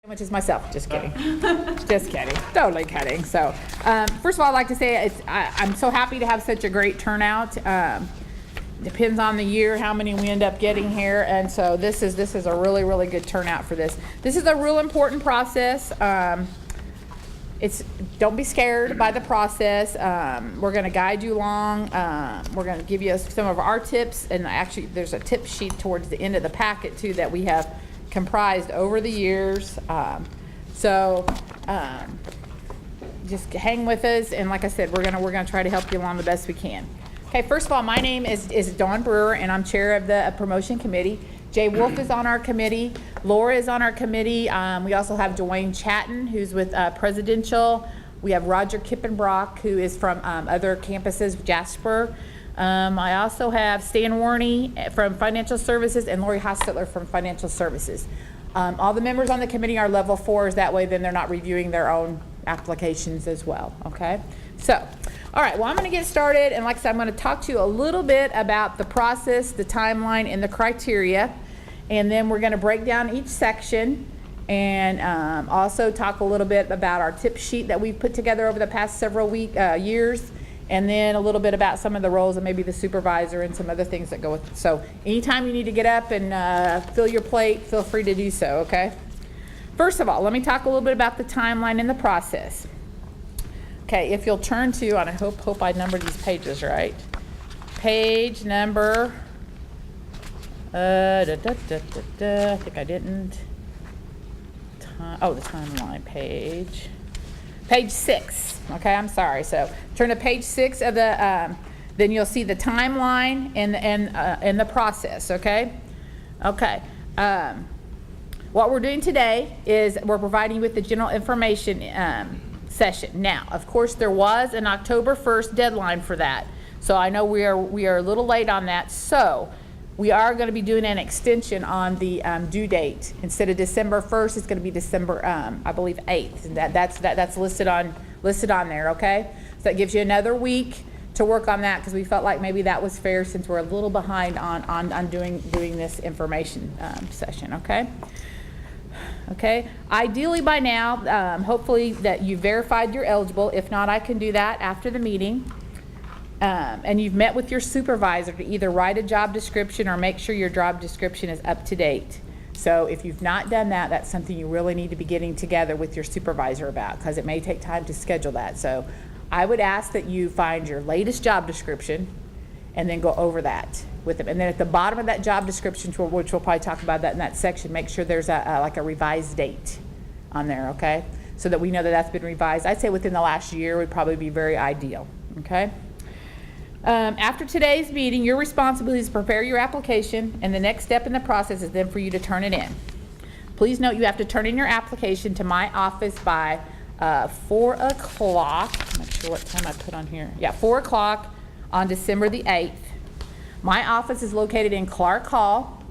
Which is myself. Just kidding. Just kidding. Totally kidding. So, first of all, I'd like to say I'm so happy to have such a great turnout. Depends on the year how many we end up getting here, and so this is a really, really good turnout for this. This is a real important process. Don't be scared by the process. We're going to guide you along. We're going to give you some of our tips, and actually there's a tip sheet towards the end of the packet too that we have comprised over the years. Just hang with us, and like I said, we're gonna try to help you along the best we can. Okay, first of all, my name is Dawn Brewer, and I'm chair of the promotion committee. Jay Wolf is on our committee. Laura is on our committee. We also have Dwayne Chatton, who's with Presidential. We have Roger Kippenbrock, who is from other campuses, Jasper. I also have Stan Warney from Financial Services and Lori Hostetler from Financial Services. All the members on the committee are level 4s. That way then they're not reviewing their own applications as well, okay? So, all right, well, I'm going to get started, and like I said, I'm going to talk to you a little bit about the process, the timeline, and the criteria, and then we're going to break down each section and also talk a little bit about our tip sheet that we've put together over the past several years, and then a little bit about some of the roles and maybe the supervisor and some other things that go with it. So anytime you need to get up and fill your plate, feel free to do so, okay? First of all, let me talk a little bit about the timeline and the process. Okay, if you'll turn to, and I hope I numbered these pages right. Page number, I think I didn't. The timeline page. Page 6, okay, I'm sorry. So turn to page 6 of the, then you'll see the timeline and the process, okay? Okay. What we're doing today is we're providing you with the general information session. Now, of course, there was an October 1st deadline for that. So I know we are a little late on that. So we are going to be doing an extension on the due date. Instead of December 1st, it's going to be December, I believe, 8th. And that's listed on there, okay? So that gives you another week to work on that, because we felt like maybe that was fair since we're a little behind on doing this information session, okay? Okay, ideally by now, hopefully that you verified you're eligible. If not, I can do that after the meeting. And you've met with your supervisor to either write a job description or make sure your job description is up to date. So if you've not done that, that's something you really need to be getting together with your supervisor about, because it may take time to schedule that. So I would ask that you find your latest job description and then go over that with them. And then at the bottom of that job description, which we'll probably talk about that in that section, make sure there's like a revised date on there, okay? So that we know that that's been revised. I'd say within the last year would probably be very ideal, okay? After today's meeting, your responsibility is to prepare your application, and the next step in the process is then for you to turn it in. Please note you have to turn in your application to my office by 4 o'clock. I'm not sure what time I put on here. Yeah, 4 o'clock on December the 8th. My office is located in Clark Hall.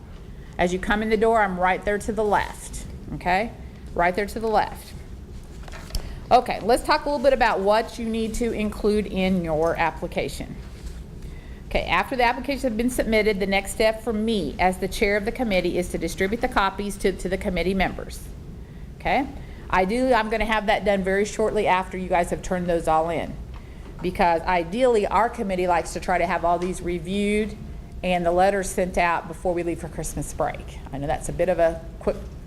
As you come in the door, I'm right there to the left, okay? Right there to the left. Okay, let's talk a little bit about what you need to include in your application. Okay, after the applications have been submitted, the next step for me as the chair of the committee is to distribute the copies to the committee members. Okay? Ideally, I'm going to have that done very shortly after you guys have turned those all in, because ideally our committee likes to try to have all these reviewed and the letters sent out before we leave for Christmas break. I know that's a bit of a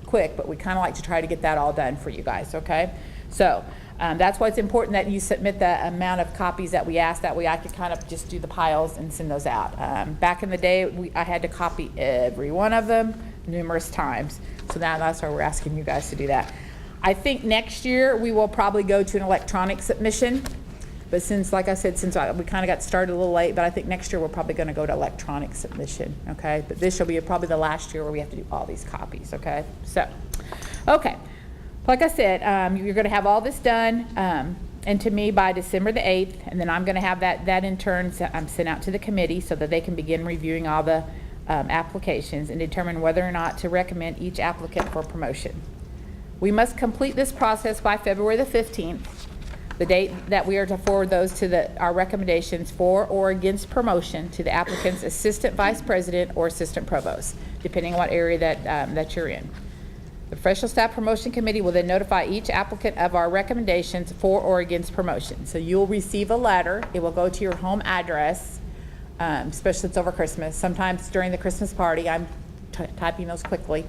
quick, but we kind of like to try to get that all done for you guys, okay? So that's why it's important that you submit the amount of copies that we ask. That way I could kind of just do the piles and send those out. Back in the day, I had to copy every one of them numerous times. So now that's why we're asking you guys to do that. I think next year we will probably go to an electronic submission. But since, like I said, we kind of got started a little late, but I think next year we're probably going to go to electronic submission, okay? But this will be probably the last year where we have to do all these copies, okay? So, okay. Like I said, you're going to have all this done and to me by December the 8th, and then I'm going to have that in turn sent out to the committee so that they can begin reviewing all the applications and determine whether or not to recommend each applicant for promotion. We must complete this process by February the 15th, the date that we are to forward those to our recommendations for or against promotion to the applicant's assistant vice president or assistant provost, depending on what area that you're in. The Professional Staff Promotion Committee will then notify each applicant of our recommendations for or against promotion. So you'll receive a letter. It will go to your home address, especially it's over Christmas. Sometimes during the Christmas party, I'm typing those quickly,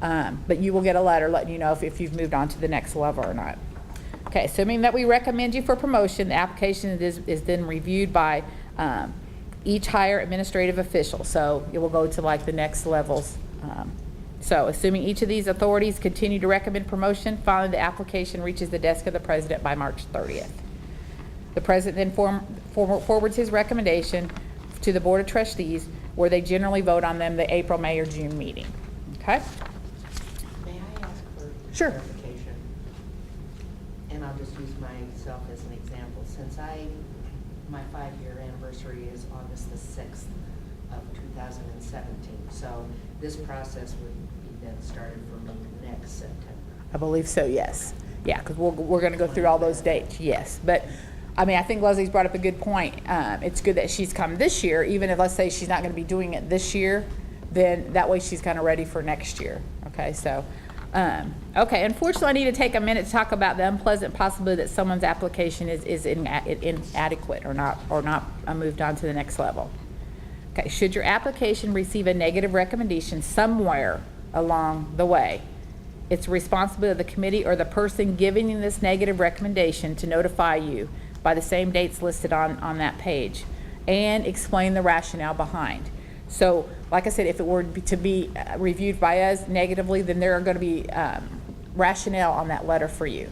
but you will get a letter letting you know if you've moved on to the next level or not. Okay, assuming that we recommend you for promotion, the application is then reviewed by each higher administrative official. So it will go to like the next levels. So assuming each of these authorities continue to recommend promotion, finally the application reaches the desk of the president by March 30th. The president then forwards his recommendation to the Board of Trustees, where they generally vote on them the April, May, or June meeting. Okay? May I ask for Sure. clarification? And I'll just use myself as an example. Since my 5-year anniversary is August the 6th of 2017, so this process would be then started for me next September. I believe so, yes. Yeah, because we're going to go through all those dates, yes. But, I mean, I think Leslie's brought up a good point. It's good that she's come this year, even if, let's say, she's not going to be doing it this year, then that way she's kind of ready for next year. Okay, so, okay, unfortunately, I need to take a minute to talk about the unpleasant possibility that someone's application is inadequate or not moved on to the next level. Okay, should your application receive a negative recommendation somewhere along the way, it's the responsibility of the committee or the person giving you this negative recommendation to notify you by the same dates listed on that page and explain the rationale behind. So, like I said, if it were to be reviewed by us negatively, then there are going to be rationale on that letter for you.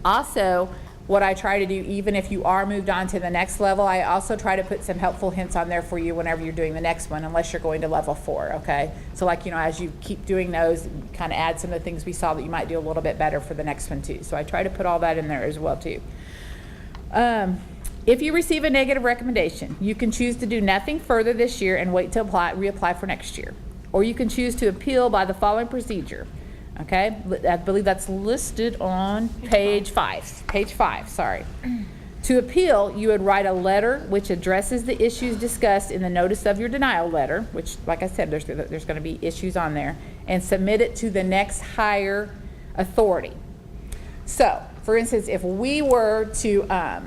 Also, what I try to do, even if you are moved on to the next level, I also try to put some helpful hints on there for you whenever you're doing the next one, unless you're going to level 4, okay? So like, as you keep doing those, kind of add some of the things we saw that you might do a little bit better for the next one too. So I try to put all that in there as well too. If you receive a negative recommendation, you can choose to do nothing further this year and wait to reapply for next year. Or you can choose to appeal by the following procedure. Okay, I believe that's listed on page 5. Page 5, sorry. To appeal, you would write a letter which addresses the issues discussed in the notice of your denial letter, which, like I said, there's going to be issues on there, and submit it to the next higher authority. So, for instance, if we were to not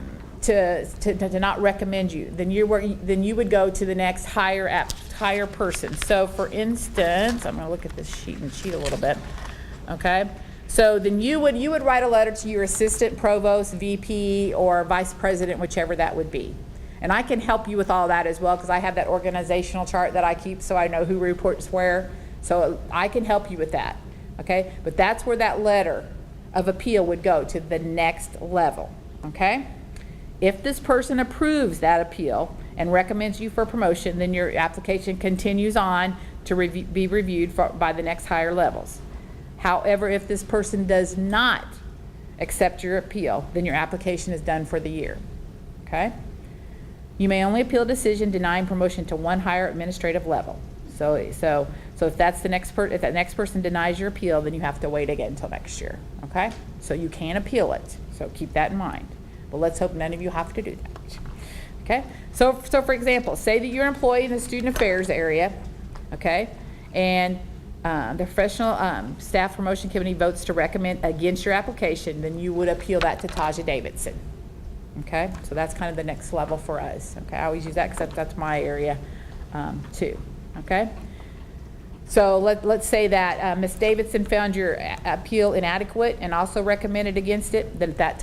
recommend you, then you would go to the next higher person. So, for instance, I'm going to look at this sheet a little bit. Okay, so then you would write a letter to your assistant provost, VP, or vice president, whichever that would be. And I can help you with all that as well, because I have that organizational chart that I keep, so I know who reports where. So I can help you with that. Okay, but that's where that letter of appeal would go, to the next level. Okay, if this person approves that appeal and recommends you for promotion, then your application continues on to be reviewed by the next higher levels. However, if this person does not accept your appeal, then your application is done for the year. Okay? You may only appeal a decision denying promotion to one higher administrative level. So if that's if that next person denies your appeal, then you have to wait again until next year. Okay? So you can appeal it. So keep that in mind. But let's hope none of you have to do that. Okay? So for example, say that you're an employee in the student affairs area, okay, and the Professional Staff Promotion Committee votes to recommend against your application, then you would appeal that to Taja Davidson. Okay, so that's kind of the next level for us. Okay, I always use that because that's my area too. Okay, so let's say that Ms. Davidson found your appeal inadequate and also recommended against it. Then at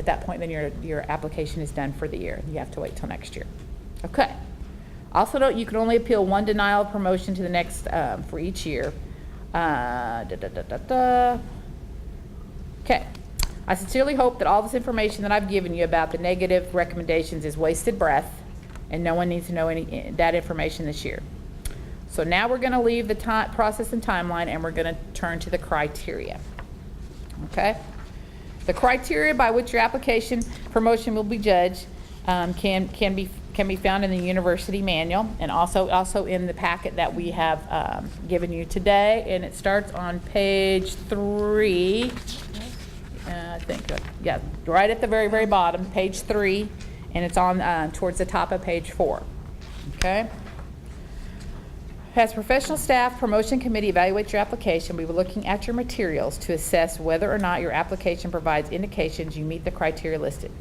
that point, then your application is done for the year. You have to wait till next year. Okay. Also note, you can only appeal one denial of promotion to the next for each year. Okay. I sincerely hope that all this information that I've given you about the negative recommendations is wasted breath, and no one needs to know that information this year. So now we're going to leave the process and timeline, and we're going to turn to the criteria. Okay? The criteria by which your application promotion will be judged can be found in the university manual, and also in the packet that we have given you today, and it starts on page 3. I think, yeah, right at the very, very bottom, page 3, and it's on towards the top of page 4. Okay. As professional staff promotion committee evaluates your application, we will be looking at your materials to assess whether or not your application provides indications you meet the criteria listed.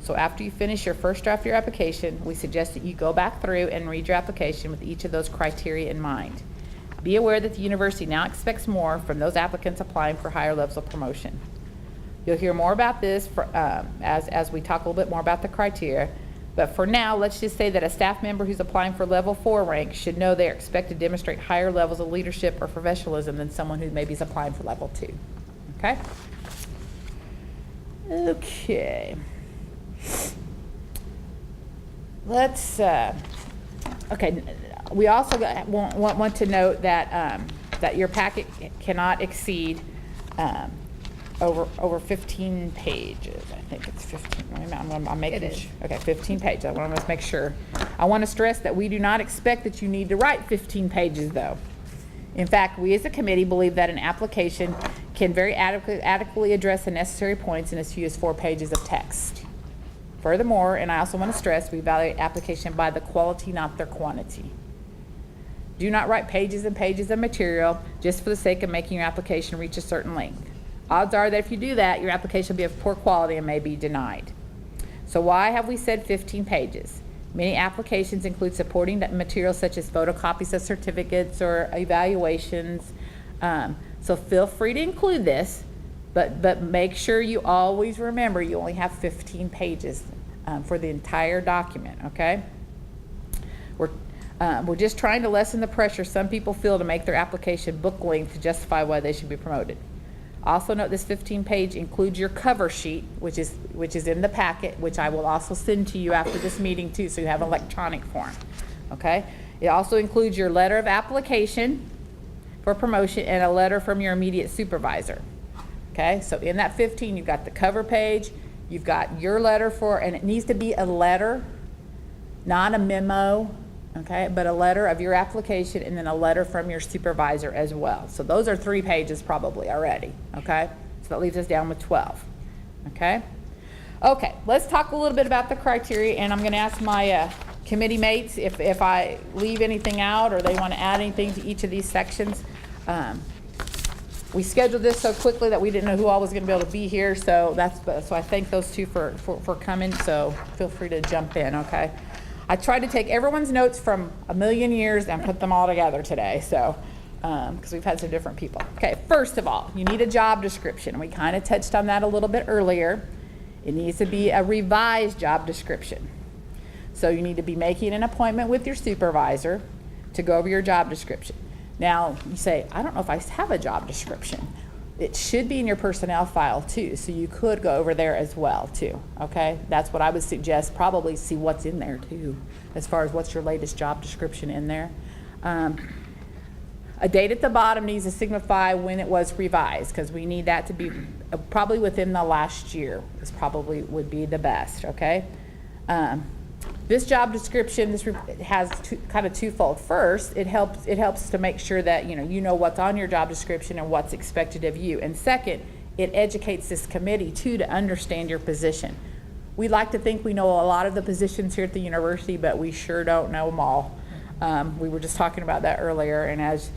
So after you finish your first draft of your application, we suggest that you go back through and read your application with each of those criteria in mind. Be aware that the university now expects more from those applicants applying for higher levels of promotion. You'll hear more about this as we talk a little bit more about the criteria. But for now, let's just say that a staff member who's applying for level 4 rank should know they are expected to demonstrate higher levels of leadership or professionalism than someone who maybe is applying for level 2. Okay? Okay. Let's, okay, we also want to note that, that your packet cannot exceed over 15 pages. I think it's 15. I'm making It is. Okay, 15 pages. I want to make sure. I want to stress that we do not expect that you need to write 15 pages, though. In fact, we as a committee believe that an application can very adequately address the necessary points in as few as 4 pages of text. Furthermore, and I also want to stress, we evaluate application by the quality, not their quantity. Do not write pages and pages of material just for the sake of making your application reach a certain length. Odds are that if you do that, your application will be of poor quality and may be denied. So why have we said 15 pages? Many applications include supporting materials such as photocopies of certificates or evaluations. So feel free to include this, but make sure you always remember you only have 15 pages for the entire document, okay? We're just trying to lessen the pressure some people feel to make their application book length to justify why they should be promoted. Also note this 15-page includes your cover sheet, which is in the packet, which I will also send to you after this meeting too, so you have an electronic form, okay? It also includes your letter of application for promotion and a letter from your immediate supervisor, okay? So in that 15, you've got the cover page, you've got your letter and it needs to be a letter, not a memo, okay, but a letter of your application and then a letter from your supervisor as well. So those are 3 pages probably already, okay? So that leaves us down with 12, okay? Okay, let's talk a little bit about the criteria, and I'm going to ask my committee mates if I leave anything out or they want to add anything to each of these sections. We scheduled this so quickly that we didn't know who all was going to be able to be here, so I thank those two for coming, so feel free to jump in, okay? I tried to take everyone's notes from a million years and put them all together today, so, because we've had some different people. Okay, first of all, you need a job description. We kind of touched on that a little bit earlier. It needs to be a revised job description. So you need to be making an appointment with your supervisor to go over your job description. Now, you say, I don't know if I have a job description. It should be in your personnel file too, so you could go over there as well too, okay? That's what I would suggest, probably see what's in there too, as far as what's your latest job description in there. A date at the bottom needs to signify when it was revised, because we need that to be probably within the last year, is probably would be the best, okay? This job description, has kind of twofold. First, it helps to make sure that you know what's on your job description and what's expected of you. And second, it educates this committee too to understand your position. We like to think we know a lot of the positions here at the university, but we sure don't know them all. We were just talking about that earlier, and as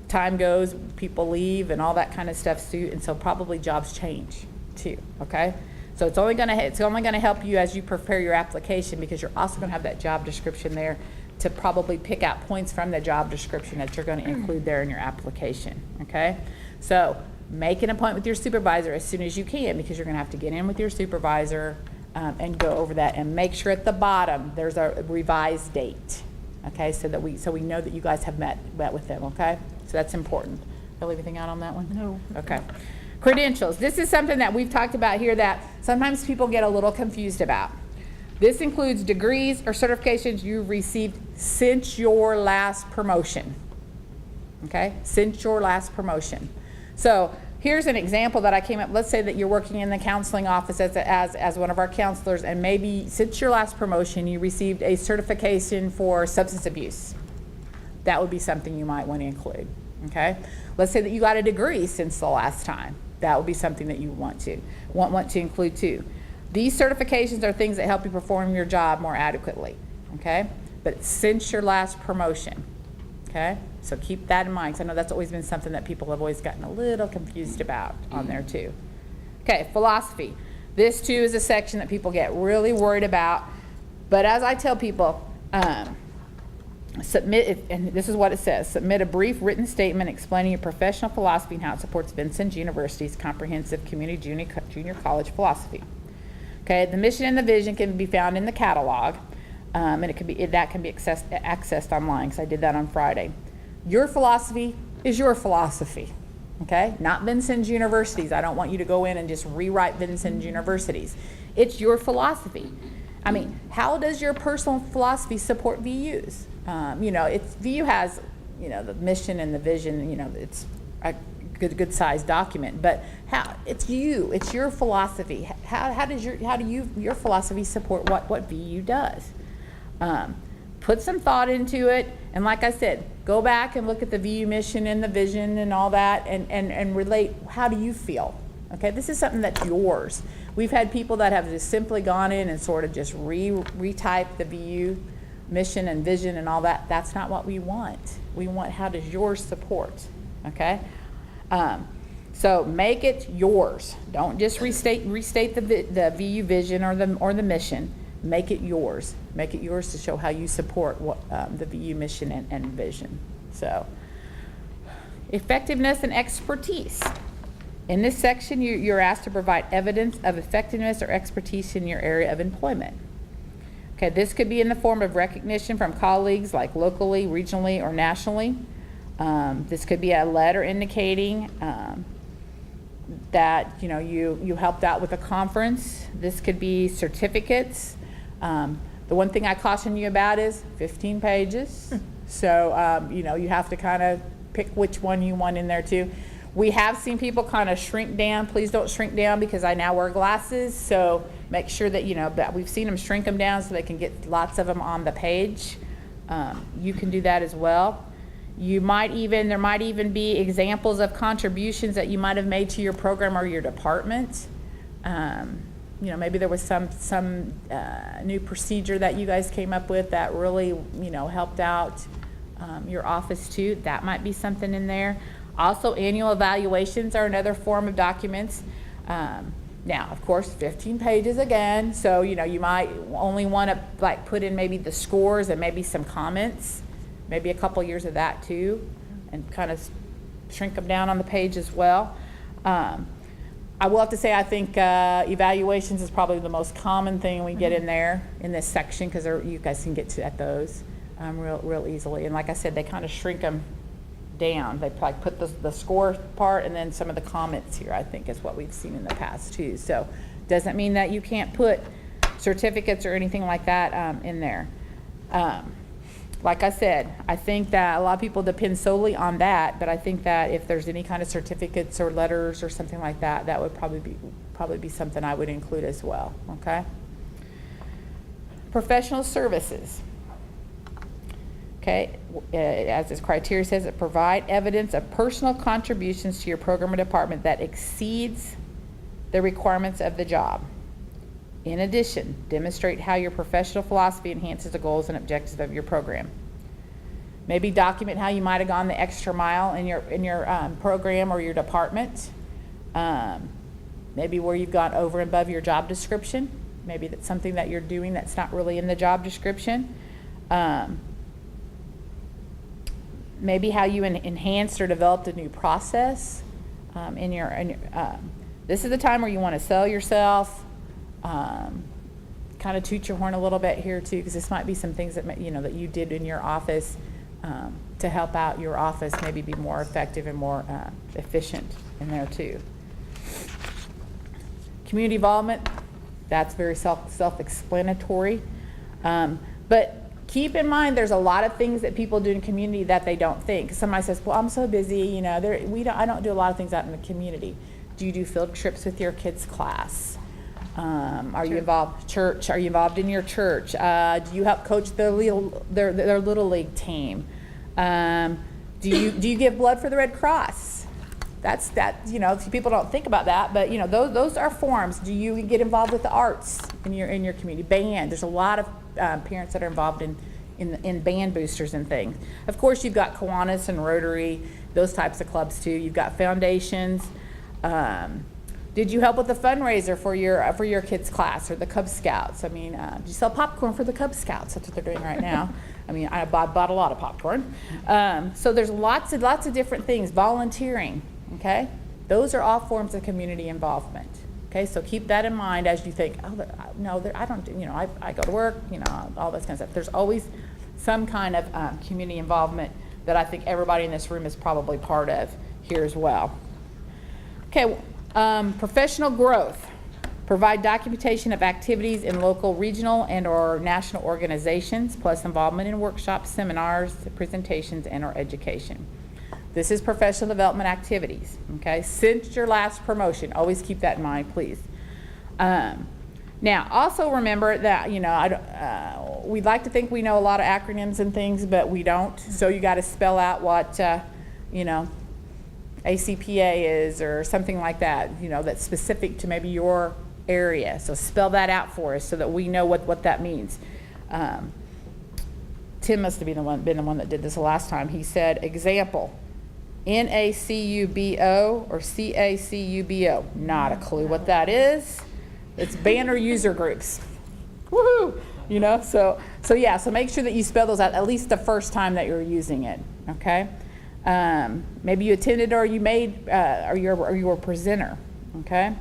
time goes, people leave and all that kind of stuff too, and so probably jobs change too, okay? So it's only going to help you as you prepare your application, because you're also going to have that job description there to probably pick out points from the job description that you're going to include there in your application, okay? So make an appointment with your supervisor as soon as you can, because you're going to have to get in with your supervisor and go over that, and make sure at the bottom there's a revised date, okay? So we know that you guys have met with them, okay? So that's important. Did I leave anything out on that one? No. Okay. Credentials. This is something that we've talked about here that sometimes people get a little confused about. This includes degrees or certifications you've received since your last promotion. Okay? Since your last promotion. So here's an example that I came up. Let's say that you're working in the counseling office as one of our counselors, and maybe since your last promotion you received a certification for substance abuse. That would be something you might want to include. Okay? Let's say that you got a degree since the last time. That would be something that you want to include too. These certifications are things that help you perform your job more adequately, okay? But since your last promotion, Okay, so keep that in mind, because I know that's always been something that people have always gotten a little confused about on there too. Okay, philosophy. This too is a section that people get really worried about, but as I tell people, submit, and this is what it says, submit a brief written statement explaining your professional philosophy and how it supports Vincennes University's comprehensive community junior college philosophy. Okay, the mission and the vision can be found in the catalog. And that can be accessed online, because I did that on Friday. Your philosophy is your philosophy, okay? Not Vincennes University's. I don't want you to go in and just rewrite Vincennes University's. It's your philosophy. I mean, how does your personal philosophy support VU's? VU has, the mission and the vision. It's a good sized document, but it's your philosophy. How does your philosophy support what VU does? Put some thought into it, and like I said, go back and look at the VU mission and the vision and all that, and relate, how do you feel? Okay, this is something that's yours. We've had people that have just simply gone in and sort of just retyped the VU mission and vision and all that. That's not what we want. We want, how does yours support? Okay, so make it yours. Don't just restate the VU vision or the mission. Make it yours. Make it yours to show how you support the VU mission and vision. So, effectiveness and expertise. In this section, you're asked to provide evidence of effectiveness or expertise in your area of employment. Okay, this could be in the form of recognition from colleagues, like locally, regionally, or nationally. This could be a letter indicating that you helped out with a conference. This could be certificates. The one thing I caution you about is 15 pages. So, you have to kind of pick which one you want in there too. We have seen people kind of shrink down. Please don't shrink down, because I now wear glasses. So make sure that, that we've seen them shrink them down so they can get lots of them on the page. You can do that as well. There might even be examples of contributions that you might have made to your program or your department. Maybe there was some new procedure that you guys came up with that really, helped out your office too. That might be something in there. Also, annual evaluations are another form of documents. Now, of course, 15 pages again, so you might only want to put in maybe the scores and maybe some comments, maybe a couple years of that too, and kind of shrink them down on the page as well. I will have to say, I think evaluations is probably the most common thing we get in there in this section, because you guys can get at those real easily. And like I said, they kind of shrink them down. They probably put the score part and then some of the comments here, I think, is what we've seen in the past too. So doesn't mean that you can't put certificates or anything like that in there. Like I said, I think that a lot of people depend solely on that, but I think that if there's any kind of certificates or letters or something like that, that would probably be something I would include as well. Okay. Professional services. Okay, as this criteria says, it provide evidence of personal contributions to your program or department that exceeds the requirements of the job. In addition, demonstrate how your professional philosophy enhances the goals and objectives of your program. Maybe document how you might have gone the extra mile in your program or your department. Maybe where you've gone over and above your job description. Maybe that's something that you're doing that's not really in the job description. Maybe how you enhanced or developed a new process this is the time where you want to sell yourself, kind of toot your horn a little bit here too, because this might be some things that that you did in your office to help out your office maybe be more effective and more efficient in there too. Community involvement, that's very self-explanatory, but keep in mind, there's a lot of things that people do in community that they don't think. Somebody says, well, I'm so busy, I don't do a lot of things out in the community. Do you do field trips with your kids' class? Are you involved church? Are you involved in your church? Do you help coach their little league team? Do you give blood for the Red Cross? People don't think about that, but those are forms. Do you get involved with the arts in your community? Band. There's a lot of parents that are involved in band boosters and things. Of course, you've got Kiwanis and Rotary, those types of clubs too. You've got foundations. Did you help with the fundraiser for your kids' class or the Cub Scouts? I mean, did you sell popcorn for the Cub Scouts? That's what they're doing right now. I mean, I bought a lot of popcorn. So there's lots of different things. Volunteering, okay? Those are all forms of community involvement. Okay, so keep that in mind as you think, oh, no, I don't do, I go to work, all that kind of stuff. There's always some kind of community involvement that I think everybody in this room is probably part of here as well. Okay, professional growth. Provide documentation of activities in local, regional, and/or national organizations, plus involvement in workshops, seminars, presentations, and/or education. This is professional development activities, okay? Since your last promotion, always keep that in mind, please. Now, also remember that, we'd like to think we know a lot of acronyms and things, but we don't. So you got to spell out what, ACPA is or something like that, that's specific to maybe your area. So spell that out for us so that we know what that means. Tim must have been the one that did this the last time. He said, example, NACUBO or CACUBO. Not a clue what that is. It's banner user groups. Woohoo! So make sure that you spell those out at least the first time that you're using it. Okay. Maybe you attended or you made or you were a presenter. Okay.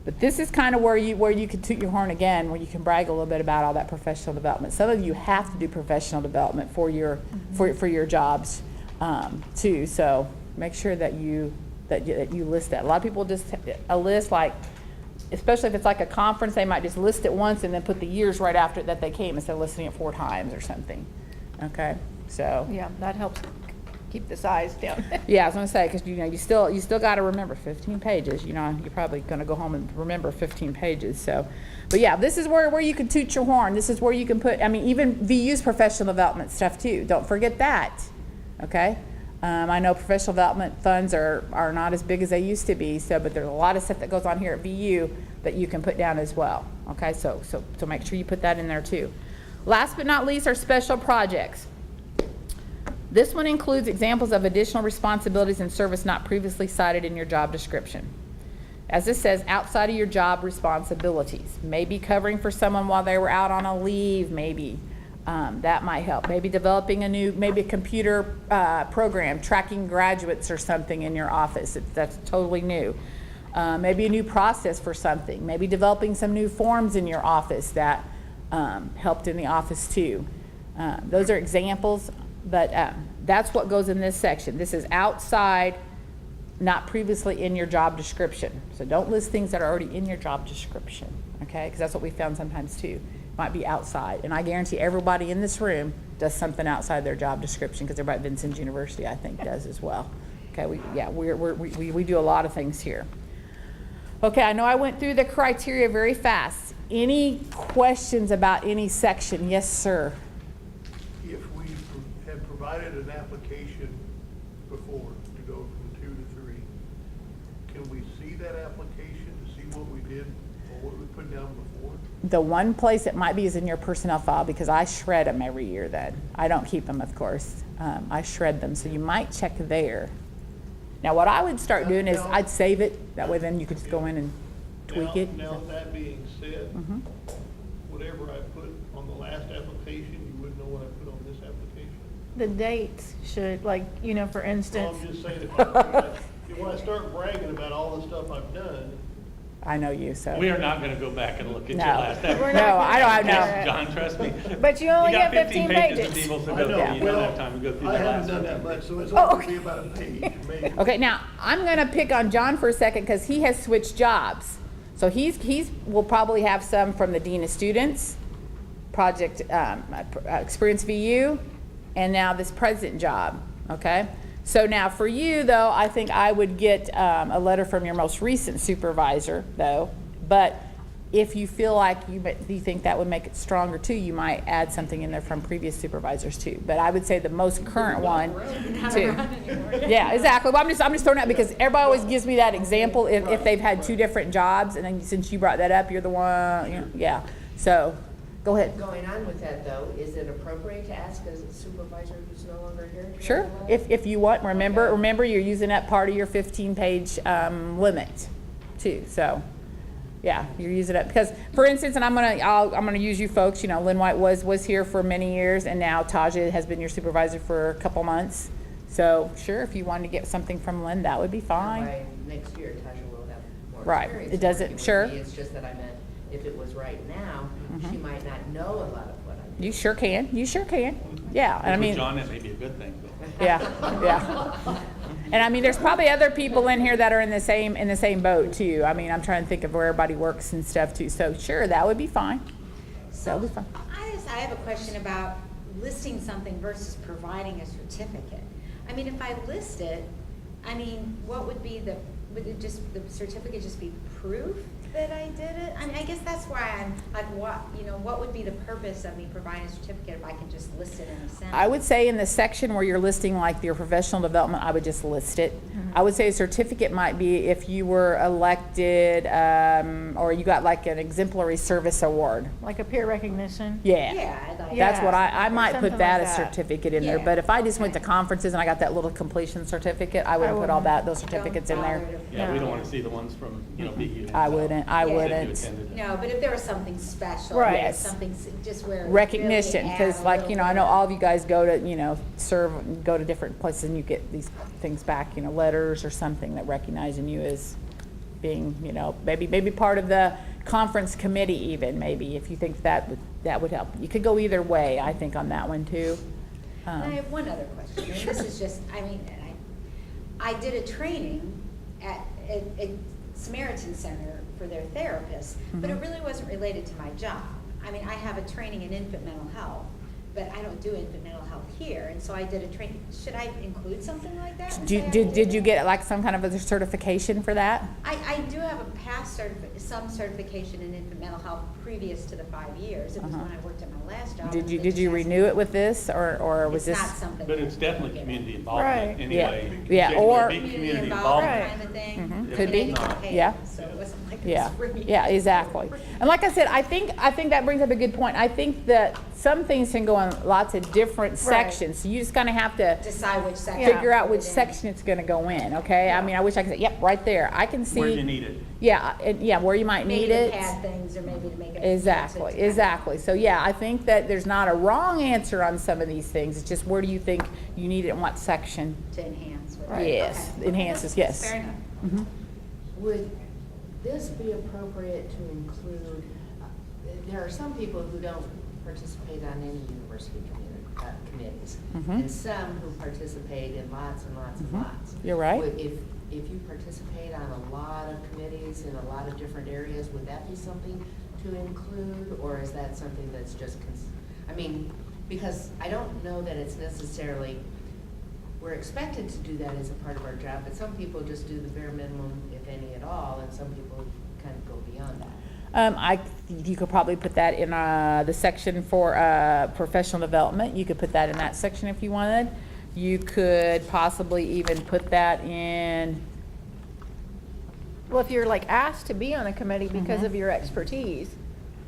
But this is kind of where you can toot your horn again, where you can brag a little bit about all that professional development. Some of you have to do professional development for your jobs too. So make sure that you list that. A lot of people just a list, like, especially if it's like a conference, they might just list it once and then put the years right after it that they came instead of listing it 4 times or something. Okay, so yeah, that helps keep the size down. Yeah, I was gonna say, because you still got to remember 15 pages. You're probably gonna go home and remember 15 pages. So, but yeah, this is where you can toot your horn. This is where you can put. I mean, even VU's professional development stuff too. Don't forget that. Okay. I know professional development funds are not as big as they used to be. So, but there's a lot of stuff that goes on here at VU that you can put down as well. Okay. So make sure you put that in there too. Last but not least are special projects. This one includes examples of additional responsibilities and service not previously cited in your job description. As it says, outside of your job responsibilities. Maybe covering for someone while they were out on a leave, maybe. That might help. Maybe developing maybe a computer program, tracking graduates or something in your office. That's totally new. Maybe a new process for something. Maybe developing some new forms in your office that helped in the office too. Those are examples. But that's what goes in this section. This is outside, not previously in your job description. So don't list things that are already in your job description, okay? Because that's what we found sometimes too. Might be outside. And I guarantee everybody in this room does something outside their job description, because everybody at Vincennes University, I think, does as well. Okay, we do a lot of things here. Okay, I know I went through the criteria very fast. Any questions about any section? Yes, sir. Provided an application before to go from 2 to 3. Can we see that application to see what we did or what we put down before? The one place it might be is in your personnel file, because I shred them every year then. I don't keep them, of course. I shred them, so you might check there. Now what I would start doing is I'd save it. That way then you could just go in and tweak it. Now that being said, whatever I put on the last application, you wouldn't know what I put on this application? The dates should, for instance. Well, I'm just saying, when I start bragging about all the stuff I've done. I know you, so. We are not going to go back and look at your No. last application. No, I don't know. John, trust me. But you only got get 15 pages. of people to I go know. through. You don't have time to go through I that haven't last done that one. much, so it's only going to be about a page, maybe. Okay, now I'm going to pick on John for a second because he has switched jobs. So he's will probably have some from the Dean of Students, Project Experience VU, and now this present job, okay? So now for you, though, I think I would get a letter from your most recent supervisor, though. But if you feel like you think that would make it stronger, too, you might add something in there from previous supervisors, too. But I would say the most current one, too. Yeah, exactly. Well, I'm just throwing it out because everybody always gives me that example if they've had 2 different jobs. And then since you brought that up, you're the one, yeah. So Go ahead. Going on with that though, is it appropriate to ask a supervisor who's no longer here? to Sure, write a letter? if you want, Okay. remember you're using that part of your 15-page limit too, so, yeah, you're using it, because, for instance, and I'm gonna use you folks, you know, Lynn White was here for many years, and now Taja has been your supervisor for a couple months, so, sure, if you wanted to get something from Lynn, that would be fine. By next year, Tasha will have more Right. experience. It doesn't- working with sure. me. It's just that I meant, if it was right now, she might not know a lot of what I do. You sure can, yeah, and I With mean. John, that may be a good thing, though. Yeah. And I mean, there's probably other people in here that are in the same boat too. I mean, I'm trying to think of where everybody works and stuff too. So sure, that would be fine. That would be fine. I have a question about listing something versus providing a certificate. I mean, if I list it, I mean, what would be would it just, the certificate just be proof that I did it? I mean, I guess that's why I'm like, what would be the purpose of me providing a certificate if I can just list it in a sentence? I would say in the section where you're listing like your professional development, I would just list it. I would say a certificate might be if you were elected, or you got like an exemplary service award. Like a peer recognition. Yeah. Yeah, I'd like. That's what Yeah, I might something put that like as that. certificate in there, Yeah. but if I just went to Okay. conferences and I got that little completion certificate, I wouldn't put all those certificates in there. Yeah, we don't No. want to see the ones from, BU. I wouldn't, I Yeah. wouldn't. No, but if there was something special, Right. like Yes. something just where. it really Recognition, add because a like, little I bit know of- all of you guys go to, serve, go to different places and you get these things back, letters or something that recognizing you as being, maybe part of the conference committee even, maybe, if you think that would help. You could go either way, I think, on that one too. And I have one other question, and this is just, I mean, and I did a training at Samaritan Center for their therapists, but it Mhm. really wasn't related to my job. I mean, I have a training in infant mental health, but I don't do infant mental health here, and so I did a training. Should I include something like that? and say I Did you it? get like some kind of a certification for that? I do have a past some certification in infant mental health previous to the 5 years. It was Uh-huh. when I worked at my last job. Did and you they did you just asked renew me- it with this or was It's this? not something. But it's that- definitely community involvement Right. anyway. Yeah, It would or- be Community community involvement involvement. kind of thing. Mhm, and could they be. didn't get paid, Yeah. So it wasn't like it Yeah, was free. yeah, exactly. And like I said, I think that brings up a good point. I think that some things can go in lots of different sections. So you just kind of have to Decide which section. figure out to which put it in. section it's going to go in, okay? I mean, I wish I could say, yep, right there. I can see. Where you need it. Yeah, and yeah, where you might Maybe need to it. pad things or maybe to make it. Exactly. So yeah, I think that there's not a wrong answer on some of these things. It's just where do you think you need it in what section? To enhance. Yes, Okay. enhances, yes. Fair enough. Mhm. Would this be appropriate to include, there are some people who don't participate on any university committees, Mhm. and some who participate in lots and lots and Mhm. lots. You're right. If you participate on a lot of committees in a lot of different areas, would that be something to include, or is that something that's just, because I don't know that it's necessarily, we're expected to do that as a part of our job, but some people just do the bare minimum, if any at all, and some people kind of go beyond that. You could probably put that in the section for professional development. You could put that in that section if you wanted. You could possibly even put that in, Well, if you're like asked to be on a committee because Mhm. of your expertise,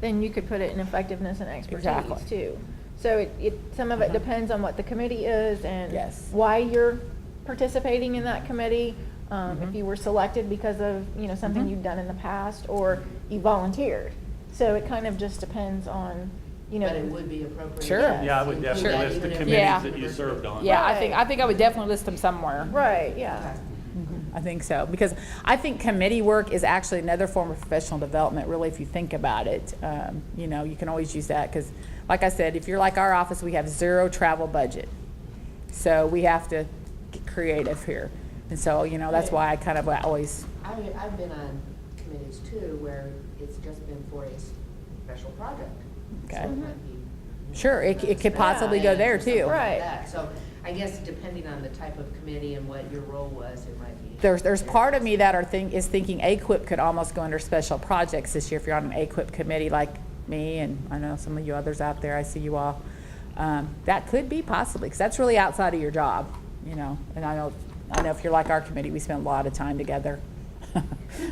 then you could put it in effectiveness and expertise Exactly. too. So some of it Uh-huh. depends on what the committee is and Yes. why you're participating in that committee. If Mhm. you were selected because of, something Mhm. you've done in the past or you volunteered. So it kind of just depends on, But it would be appropriate. Sure. yes, Yeah, I would to definitely include that list the even if Yeah. committees that you served on. yeah, Right. I think I would definitely list them somewhere. Right, yeah. Okay. I think so, because I think committee work is actually another form of professional development, really, if you think about it. You can always use that, because like I said, if you're like our office, we have zero travel budget. So we have to get creative here. And so, that's why I kind of always, I've been on committees too, where it's just been for a special project. Okay. So it might be, Sure, it could possibly go there, or something too. like Right. that. So I guess depending on the type of committee and what your role was, it might be. there's part of me that is thinking AQUIP could almost go under special projects this year, if you're on an AQUIP committee like me, and I know some of you others out there, I see you all. That could be possibly, because that's really outside of your job, and I know if you're like our committee, we spend a lot of time together.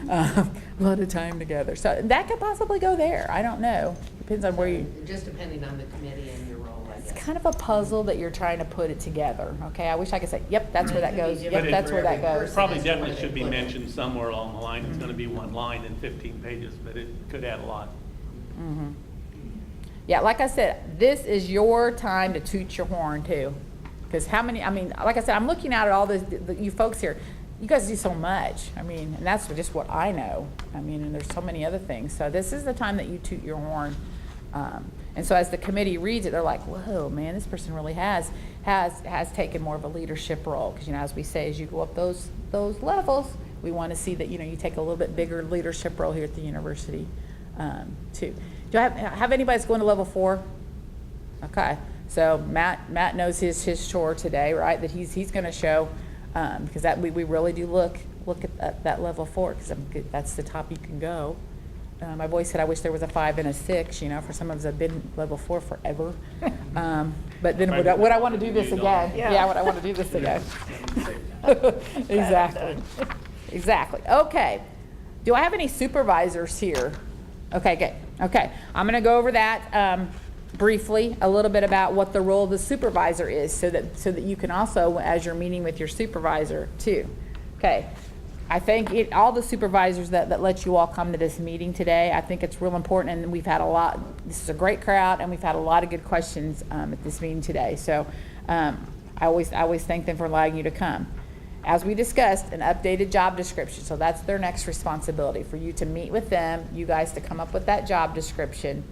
A lot of time together. So that could possibly go there. I don't know. Depends on where you. Just depending on the committee and your role, I It's guess. kind of a puzzle that you're trying to put it together. Okay, I wish I could say, yep, that's where that goes. But Yep, it- that's where that for goes. every Probably That's definitely where should be they put it. mentioned somewhere along the line. It's gonna be one line in 15 pages, but it could add a lot. Mhm. Yeah, like I said, this is your time to toot your horn too. Because how many, I mean, like I said, I'm looking out at all this, you folks here. You guys do so much. I mean, and that's just what I know. I mean, and there's so many other things. So this is the time that you toot your horn. And so as the committee reads it, they're like, whoa, man, this person really has taken more of a leadership role. Because, you know, as we say, as you go up those levels, we want to see that, you know, you take a little bit bigger leadership role here at the university too. Do I have anybody that's going to level 4? Okay. So Matt knows his chore today, right? That he's going to show, because that we really do look at that level 4, because that's the top you can go. My boy said, I wish there was a 5 and a 6, you know, for some of us have been level 4 forever. But then would I want to do this again? Yeah, would I want to do this again? Exactly. Okay. Do I have any supervisors here? Okay, good. Okay. I'm going to go over that briefly, a little bit about what the role of the supervisor is, so that you can also, as you're meeting with your supervisor too. Okay. I think all the supervisors that let you all come to this meeting today, I think it's real important, and we've had a lot, this is a great crowd, and we've had a lot of good questions at this meeting today. So I always thank them for allowing you to come. As we discussed, an updated job description, so that's their next responsibility, for you to meet with them, you guys to come up with that job description,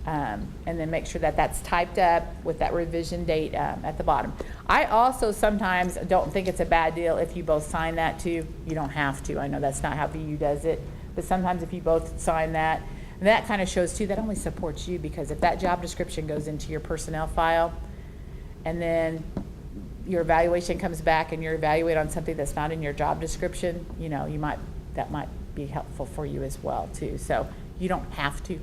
and then make sure that that's typed up with that revision date at the bottom. I also sometimes don't think it's a bad deal if you both sign that too. You don't have to. I know that's not how VU does it, but sometimes if you both sign that, and that kind of shows too, that only supports you, because if that job description goes into your personnel file, and then your evaluation comes back and you're evaluated on something that's not in your job description, you know, that might be helpful for you as well too. So you don't have to,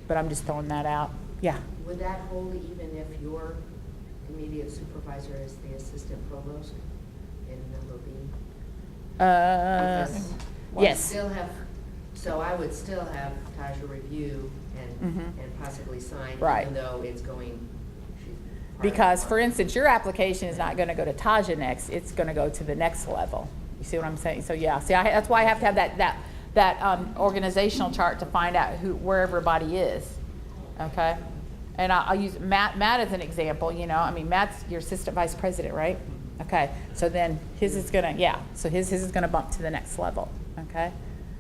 but I'm just throwing that out. Yeah. Would that hold even if your immediate supervisor is the assistant provost in number B? Because you Yes. still have, so I would still have Taja review and possibly sign, Right. even though it's going. she's part of Because, the for one. instance, your application is not going to go to Taja next, it's going to go to the next level. You see what I'm saying? So, yeah, see, that's why I have to have that organizational chart to find out where everybody is, okay? And I'll use Matt as an example, you know, I mean, Matt's your assistant vice president, right? Okay, so then his is going to, so his is going to bump to the next level, okay?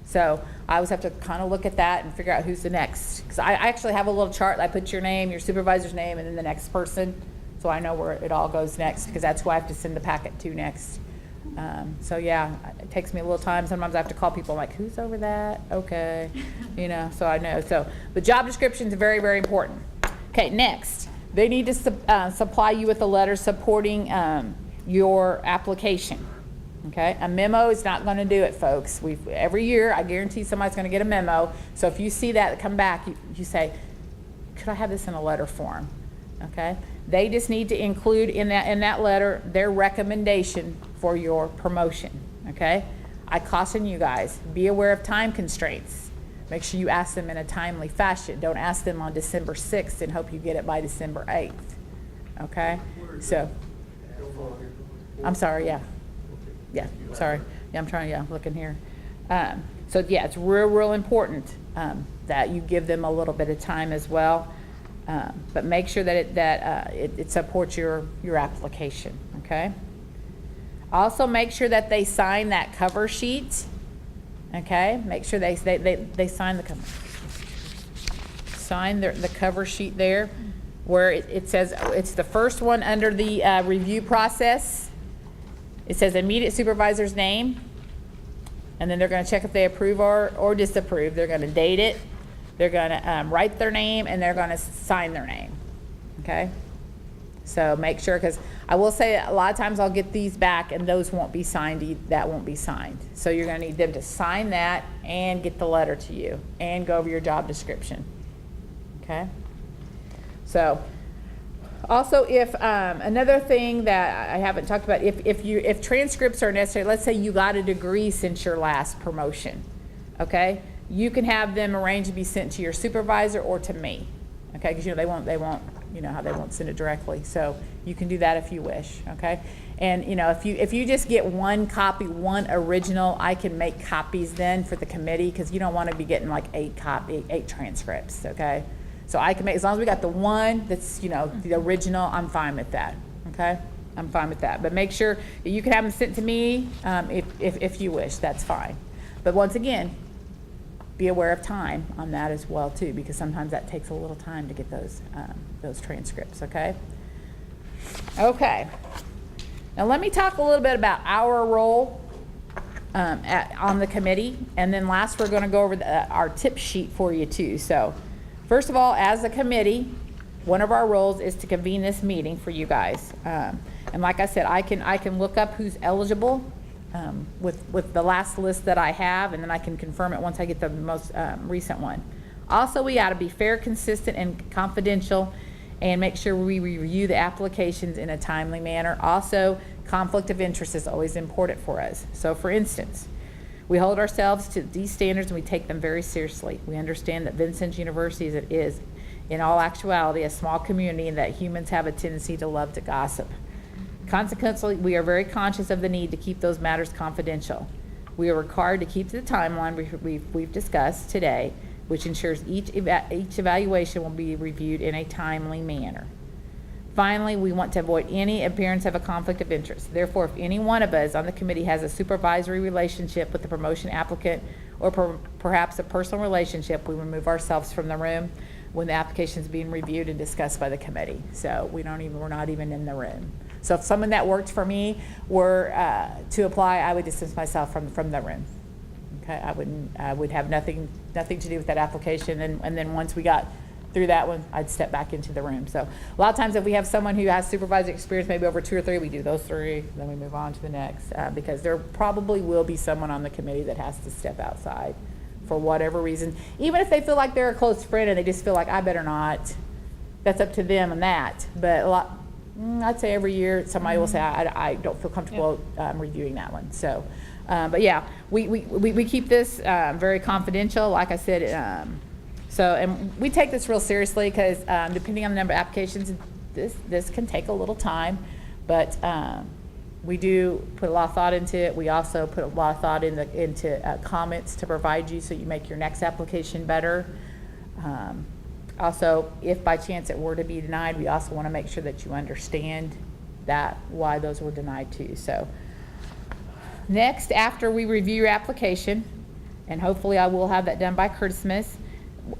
So I always have to kind of look at that and figure out who's the next. Because I actually have a little chart. I put your name, your supervisor's name, and then the next person. So I know where it all goes next, because that's who I have to send the packet to next. So yeah, it takes me a little time. Sometimes I have to call people like, who's over that? Okay. You know, so I know. So the job description is very, very important. Okay, next. They need to supply you with a letter supporting your application. Okay, a memo is not going to do it, folks. Every year, I guarantee somebody's going to get a memo. So if you see that come back, you say, could I have this in a letter form? Okay, they just need to include in that letter their recommendation for your promotion. Okay, I caution you guys, be aware of time constraints. Make sure you ask them in a timely fashion. Don't ask them on December 6th and hope you get it by December 8th. Okay, so I'm sorry, yeah, sorry. Yeah, I'm trying, looking here. So yeah, it's real important that you give them a little bit of time as well. But make sure that it supports your application, okay? Also make sure that they sign that cover sheet, okay? Make sure they sign the cover. Sign the cover sheet there, where it says, it's the first one under the review process. It says immediate supervisor's name, and then they're going to check if they approve or disapprove. They're going to date it, they're going to write their name, and they're going to sign their name, okay? So make sure, because I will say a lot of times I'll get these back and those won't be signed, that won't be signed. So you're going to need them to sign that and get the letter to you and go over your job description, okay? So Also, if, another thing that I haven't talked about, if transcripts are necessary, let's say you got a degree since your last promotion, okay? You can have them arranged to be sent to your supervisor or to me, okay? Because, they won't, you know how they won't send it directly. So you can do that if you wish, okay? And, if you just get one copy, one original, I can make copies then for the committee, because you don't want to be getting like 8 transcripts, okay? So I can make, as long as we got the one that's, the original, I'm fine with that, okay? I'm fine with that. But make sure that you can have them sent to me if you wish, that's fine. But once again, be aware of time on that as well too, because sometimes that takes a little time to get those transcripts, okay? Okay. Now let me talk a little bit about our role on the committee, and then last we're going to go over our tip sheet for you too. So first of all, as a committee, one of our roles is to convene this meeting for you guys. And like I said, I can look up who's eligible with the last list that I have, and then I can confirm it once I get the most recent one. Also, we got to be fair, consistent, and confidential, and make sure we review the applications in a timely manner. Also, conflict of interest is always important for us. So for instance, we hold ourselves to these standards and we take them very seriously. We understand that Vincennes University is, in all actuality, a small community, and that humans have a tendency to love to gossip. Consequently, we are very conscious of the need to keep those matters confidential. We are required to keep to the timeline we've discussed today, which ensures each evaluation will be reviewed in a timely manner. Finally, we want to avoid any appearance of a conflict of interest. Therefore, if any one of us on the committee has a supervisory relationship with the promotion applicant, or perhaps a personal relationship, we remove ourselves from the room when the application is being reviewed and discussed by the committee. So we're not even in the room. So if someone that worked for me were to apply, I would distance myself from the room. Okay, I would have nothing to do with that application, and then once we got through that one, I'd step back into the room. So a lot of times if we have someone who has supervisory experience, maybe over 2 or 3, we do those 3, then we move on to the next, because there probably will be someone on the committee that has to step outside for whatever reason. Even if they feel like they're a close friend and they just feel like, I better not, that's up to them and that. But I'd say every year somebody will say, I don't feel comfortable reviewing that one. So, but yeah, we keep this very confidential, like I said. And we take this real seriously, because depending on the number of applications, this can take a little time, but we do put a lot of thought into it. We also put a lot of thought into comments to provide you so you make your next application better. Also, if by chance it were to be denied, we also want to make sure that you understand why those were denied too. So next, after we review your application, and hopefully I will have that done by Christmas,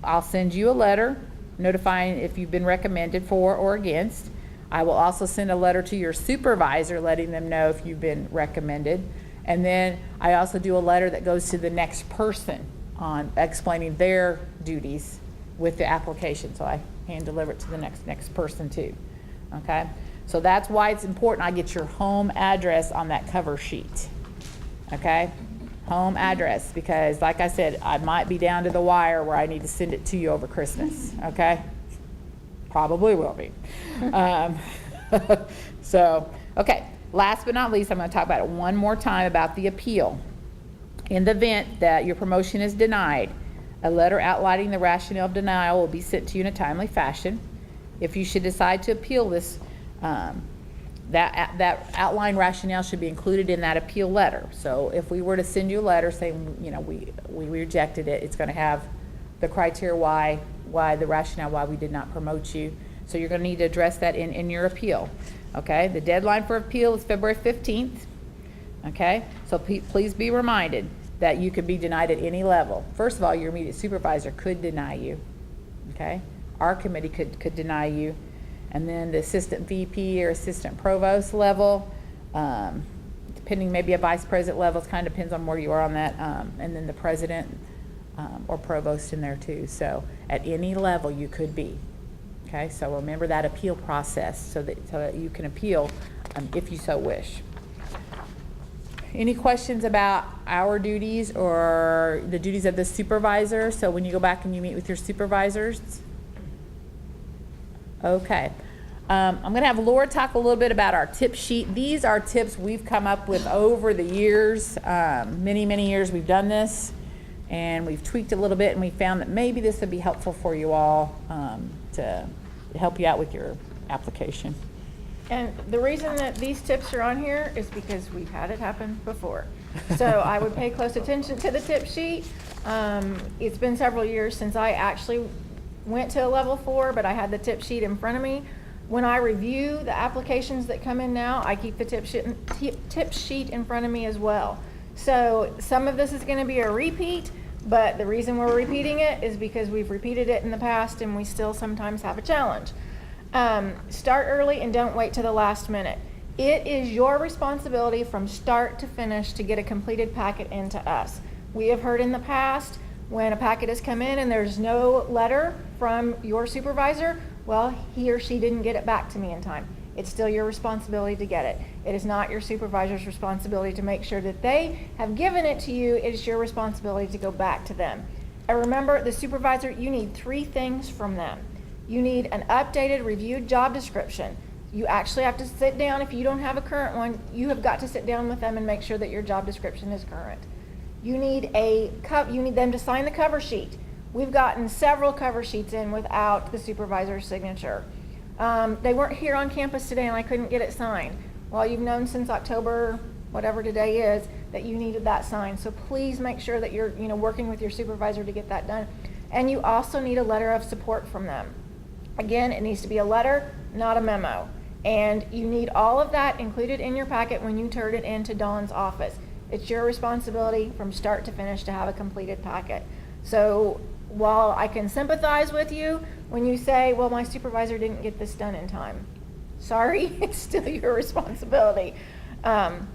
I'll send you a letter notifying if you've been recommended for or against. I will also send a letter to your supervisor letting them know if you've been recommended. And then I also do a letter that goes to the next person on explaining their duties with the application. So I hand deliver it to the next person too. Okay? So that's why it's important I get your home address on that cover sheet. Okay? Home address, because like I said, I might be down to the wire where I need to send it to you over Christmas. Okay? Probably will be. So, okay. Last but not least, I'm going to talk about it one more time about the appeal. In the event that your promotion is denied, a letter outlining the rationale of denial will be sent to you in a timely fashion. If you should decide to appeal this, that outline rationale should be included in that appeal letter. So if we were to send you a letter saying, we rejected it, it's going to have the criteria why the rationale why we did not promote you. So you're going to need to address that in your appeal. Okay, the deadline for appeal is February 15th. Okay, so please be reminded that you could be denied at any level. First of all, your immediate supervisor could deny you. Okay, our committee could deny you. And then the assistant VP or assistant provost level, depending maybe a vice president level, it kind of depends on where you are on that, and then the president or provost in there too. So at any level you could be. Okay, so remember that appeal process so that you can appeal if you so wish. Any questions about our duties or the duties of the supervisor? So when you go back and you meet with your supervisors? Okay. I'm gonna have Laura talk a little bit about our tip sheet. These are tips we've come up with over the years. Many years we've done this, and we've tweaked a little bit, and we found that maybe this would be helpful for you all to help you out with your application. And the reason that these tips are on here is because we've had it happen before. So I would pay close attention to the tip sheet. It's been several years since I actually went to a level 4, but I had the tip sheet in front of me. When I review the applications that come in now, I keep the tip sheet in front of me as well. So some of this is going to be a repeat, but the reason we're repeating it is because we've repeated it in the past and we still sometimes have a challenge. Start early and don't wait to the last minute. It is your responsibility from start to finish to get a completed packet into us. We have heard in the past when a packet has come in and there's no letter from your supervisor, well, he or she didn't get it back to me in time. It's still your responsibility to get it. It is not your supervisor's responsibility to make sure that they have given it to you. It is your responsibility to go back to them. And remember, the supervisor, you need 3 things from them. You need an updated, reviewed job description. You actually have to sit down. If you don't have a current one, you have got to sit down with them and make sure that your job description is current. You need them to sign the cover sheet. We've gotten several cover sheets in without the supervisor's signature. They weren't here on campus today and I couldn't get it signed. Well, you've known since October, whatever today is, that you needed that signed. So please make sure that you're working with your supervisor to get that done. And you also need a letter of support from them. Again, it needs to be a letter, not a memo. And you need all of that included in your packet when you turn it into Dawn's office. It's your responsibility from start to finish to have a completed packet. So while I can sympathize with you when you say, well, my supervisor didn't get this done in time. Sorry, it's still your responsibility. Some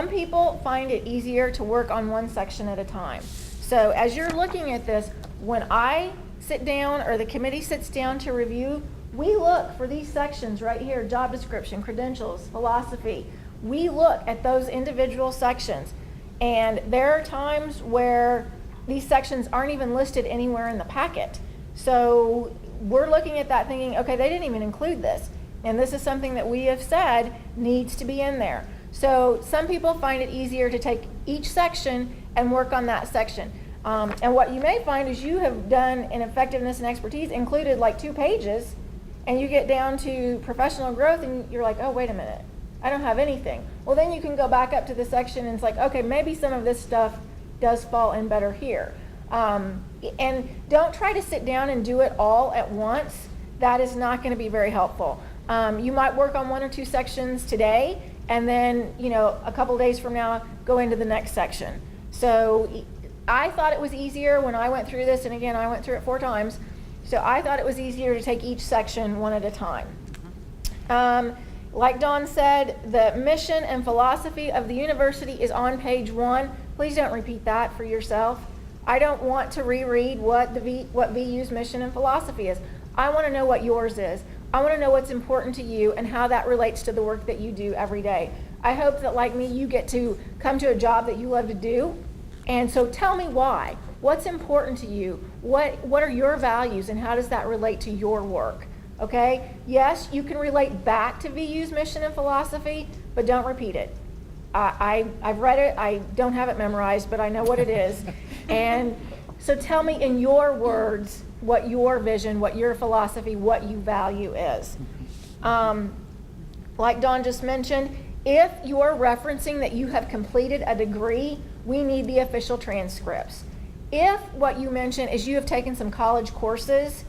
people find it easier to work on one section at a time. So as you're looking at this, when I sit down or the committee sits down to review, we look for these sections right here, job description, credentials, philosophy. We look at those individual sections, and there are times where these sections aren't even listed anywhere in the packet. So we're looking at that thinking, okay, they didn't even include this. And this is something that we have said needs to be in there. So some people find it easier to take each section and work on that section. And what you may find is you have done in effectiveness and expertise included like 2 pages, and you get down to professional growth and you're like, oh, wait a minute, I don't have anything. Well, then you can go back up to the section and it's like, okay, maybe some of this stuff does fall in better here. And don't try to sit down and do it all at once. That is not going to be very helpful. You might work on 1 or 2 sections today, and then, a couple days from now, go into the next section. So I thought it was easier when I went through this, and again, I went through it 4 times. So I thought it was easier to take each section one at a time. Like Dawn said, the mission and philosophy of the university is on page 1. Please don't repeat that for yourself. I don't want to reread what VU's mission and philosophy is. I want to know what yours is. I want to know what's important to you and how that relates to the work that you do every day. I hope that, like me, you get to come to a job that you love to do. And so tell me why. What's important to you? What are your values, and how does that relate to your work? Okay? Yes, you can relate back to VU's mission and philosophy, but don't repeat it. I've read it. I don't have it memorized, but I know what it is. And so tell me in your words what your vision, what your philosophy, what you value is. Like Dawn just mentioned, if you're referencing that you have completed a degree, we need the official transcripts. If what you mention is you have taken some college courses,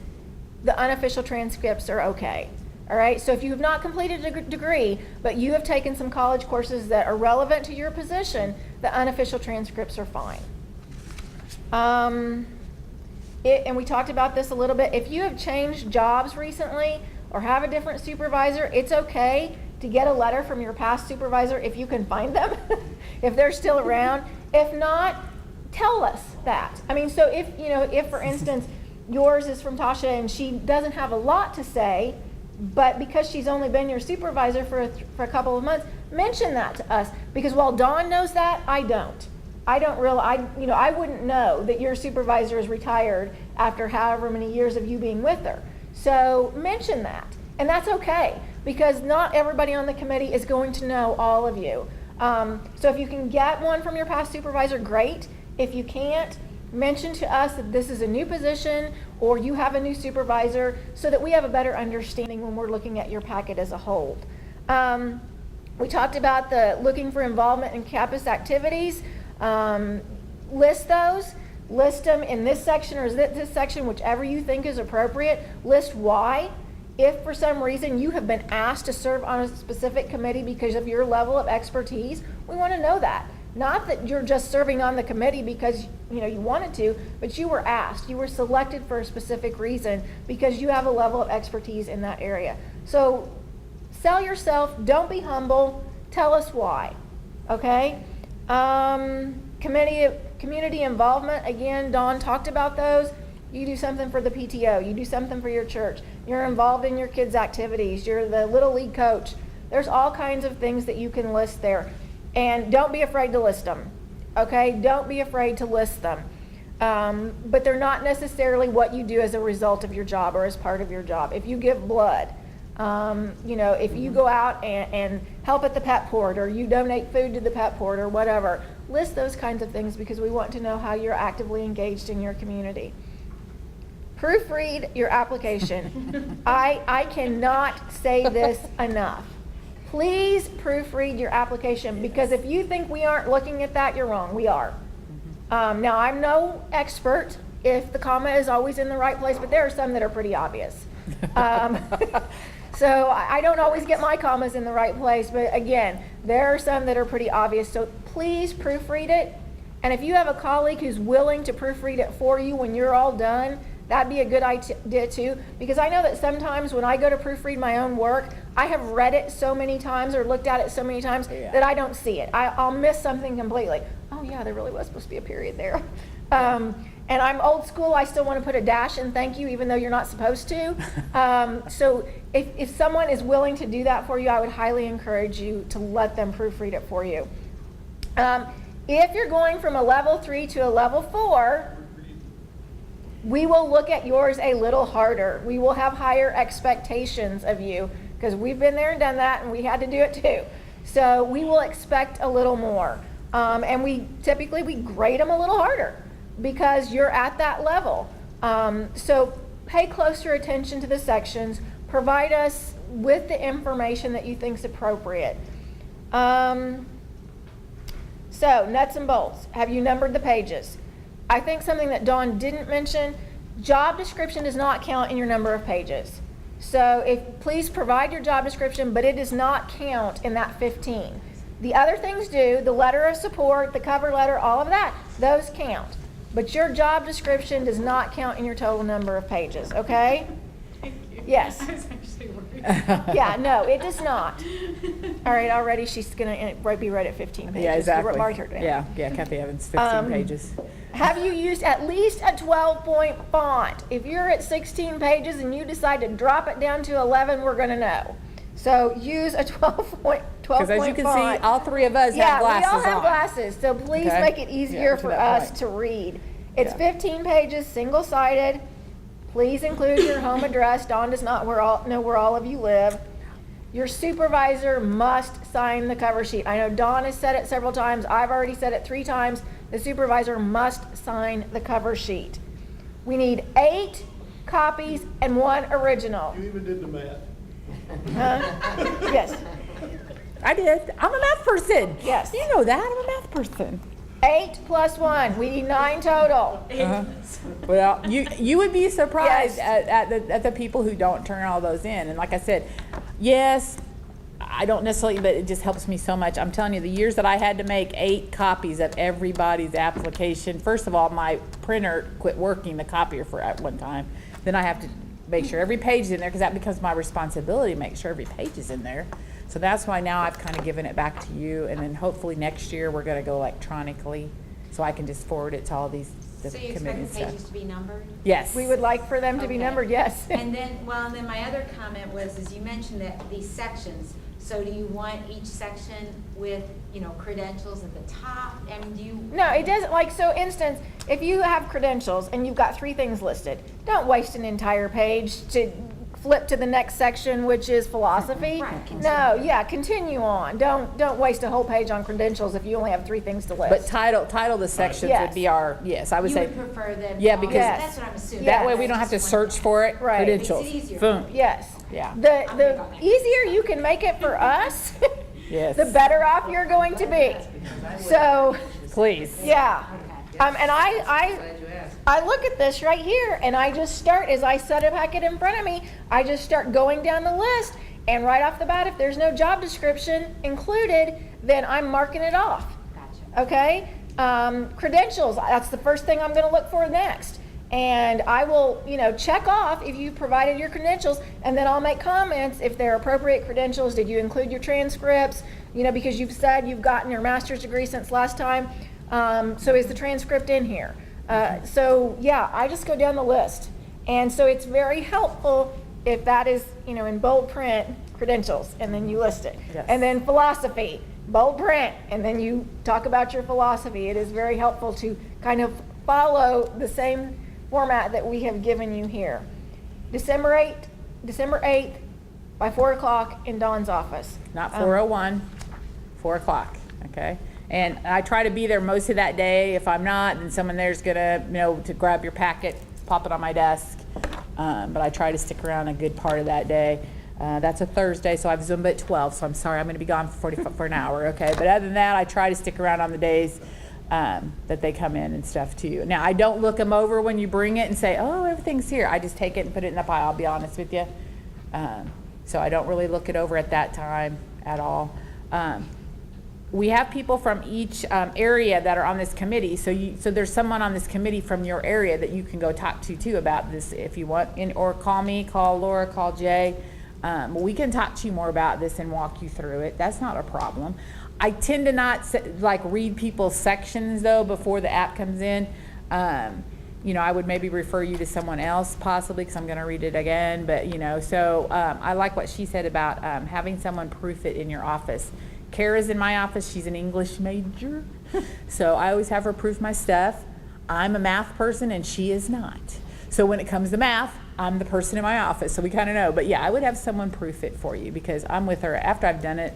the unofficial transcripts are okay. All right, so if you have not completed a degree, but you have taken some college courses that are relevant to your position, the unofficial transcripts are fine. And we talked about this a little bit. If you have changed jobs recently or have a different supervisor, it's okay to get a letter from your past supervisor if you can find them, if they're still around. If not, tell us that. I mean, so if for instance, yours is from Tasha and she doesn't have a lot to say, but because she's only been your supervisor for a couple of months, mention that to us. Because while Dawn knows that, I don't. I wouldn't know that your supervisor is retired after however many years of you being with her. So mention that, and that's okay, because not everybody on the committee is going to know all of you. So if you can get one from your past supervisor, great. If you can't, mention to us that this is a new position or you have a new supervisor so that we have a better understanding when we're looking at your packet as a whole. We talked about the looking for involvement in campus activities. List those. List them in this section or this section, whichever you think is appropriate. List why. If for some reason you have been asked to serve on a specific committee because of your level of expertise, we want to know that. Not that you're just serving on the committee because you wanted to, but you were asked. You were selected for a specific reason because you have a level of expertise in that area. So sell yourself. Don't be humble. Tell us why. Okay? Community involvement. Again, Dawn talked about those. You do something for the PTO. You do something for your church. You're involved in your kids' activities. You're the Little League coach. There's all kinds of things that you can list there. And don't be afraid to list them. Okay? Don't be afraid to list them. But they're not necessarily what you do as a result of your job or as part of your job. If you give blood, if you go out and help at the pet port, or you donate food to the pet port or whatever, list those kinds of things because we want to know how you're actively engaged in your community. Proofread your application. I cannot say this enough. Please proofread your application, because if you think we aren't looking at that, you're wrong. We are. Now, I'm no expert if the comma is always in the right place, but there are some that are pretty obvious. So I don't always get my commas in the right place, but again, there are some that are pretty obvious. So please proofread it. And if you have a colleague who's willing to proofread it for you when you're all done, that'd be a good idea too, because I know that sometimes when I go to proofread my own work, I have read it so many times or looked at it so many times that I don't see it. I'll miss something completely. Oh yeah, there really was supposed to be a period there. And I'm old school. I still want to put a dash in thank you, even though you're not supposed to. So if someone is willing to do that for you, I would highly encourage you to let them proofread it for you. If you're going from a level 3 to a level 4, we will look at yours a little harder. We will have higher expectations of you because we've been there and done that, and we had to do it too. So we will expect a little more. And we typically grade them a little harder because you're at that level. So pay closer attention to the sections. Provide us with the information that you think is appropriate. So nuts and bolts. Have you numbered the pages? I think something that Dawn didn't mention, job description does not count in your number of pages. So please provide your job description, but it does not count in that 15. The other things do, the letter of support, the cover letter, all of that, those count. But your job description does not count in your total number of pages, okay? Thank you. Yes. I was actually worried. Yeah, no, it does not. All right, already she's going to be right at 15 pages. Yeah, exactly. You marked her down. Yeah, Kathy Evans, 15 pages. Have you used at least a 12-point font? If you're at 16 pages and you decide to drop it down to 11, we're going to know. So use a 12-point font. Because as you can see, all three of us have glasses Yeah, we all have on. glasses, so please Okay. make it easier Yeah, to for that us point. to read. It's Yeah. 15 pages, single-sided. Please include your home address. Dawn does not know where all of you live. Your supervisor must sign the cover sheet. I know Dawn has said it several times. I've already said it 3 times. The supervisor must sign the cover sheet. We need 8 copies and 1 original. You even did the math. Huh? Yes. I did. I'm a math person. Yes. You know that. I'm a math person. 8 plus 1. We need 9 total. Well, you would be surprised Yes. at the people who don't turn all those in. And like I said, yes, I don't necessarily, but it just helps me so much. I'm telling you, the years that I had to make 8 copies of everybody's application. First of all, my printer quit working, the copier for at one time. Then I have to make sure every page is in there because that becomes my responsibility to make sure every page is in there. So that's why now I've kind of given it back to you, and then hopefully next year we're going to go electronically, so I can just forward it to all these the So you committee expect and the stuff. pages to be numbered? Yes. We would like for them to be Okay. numbered, yes. And then my other comment was, is you mentioned that these sections, so do you want each section with, credentials at the top? I mean, do you? No, it doesn't, like, so instance, if you have credentials and you've got 3 things listed, don't waste an entire page to flip to the next section, which is philosophy. Right, continue. No, yeah, continue on. Don't waste a whole page on credentials if you only have 3 things to list. But title the sections Yes. would be our, yes, I would You say. would prefer them? Yeah, all- because- Yes. That's what I'm assuming. That way Yes. we don't have to Just one search for it. Right. Credentials. Makes it easier. Boom. Yes. Yeah. The big on that. easier you can make it for us, Yes. the better off you're going to be. So, Please. yeah. Okay. And I look at this right here and I just start, as I set a packet in front of me, I just start going down the list, and right off the bat, if there's no job description included, then I'm marking it off. Gotcha. Okay? Credentials, that's the first thing I'm gonna look for next. And I will, check off if you provided your credentials, and then I'll make comments if they're appropriate credentials. Did you include your transcripts? Because you've said you've gotten your master's degree since last time. So is the transcript in here? So yeah, I just go down the list. And so it's very helpful if that is, in bold print, credentials, and then you list it. Yes. And then philosophy, bold print, and then you talk about your philosophy. It is very helpful to kind of follow the same format that we have given you here. December 8th by 4 o'clock in Dawn's office. Not 4:01, 4 o'clock, okay? And I try to be there most of that day. If I'm not, then someone there's gonna, to grab your packet, pop it on my desk. But I try to stick around a good part of that day. That's a Thursday, so I have Zumba at 12, so I'm sorry, I'm gonna be gone for an hour, okay? But other than that, I try to stick around on the days that they come in and stuff too. Now, I don't look them over when you bring it and say, oh, everything's here. I just take it and put it in the pile, I'll be honest with you. So I don't really look it over at that time at all. We have people from each area that are on this committee, so there's someone on this committee from your area that you can go talk to too about this if you want, or call me, call Laura, call Jay. We can talk to you more about this and walk you through it. That's not a problem. I tend to not read people's sections though before the app comes in. I would maybe refer you to someone else possibly because I'm going to read it again. But so I like what she said about having someone proof it in your office. Kara's in my office. She's an English major, so I always have her proof my stuff. I'm a math person and she is not. So when it comes to math, I'm the person in my office. So we kind of know. But yeah, I would have someone proof it for you because I'm with her after I've done it.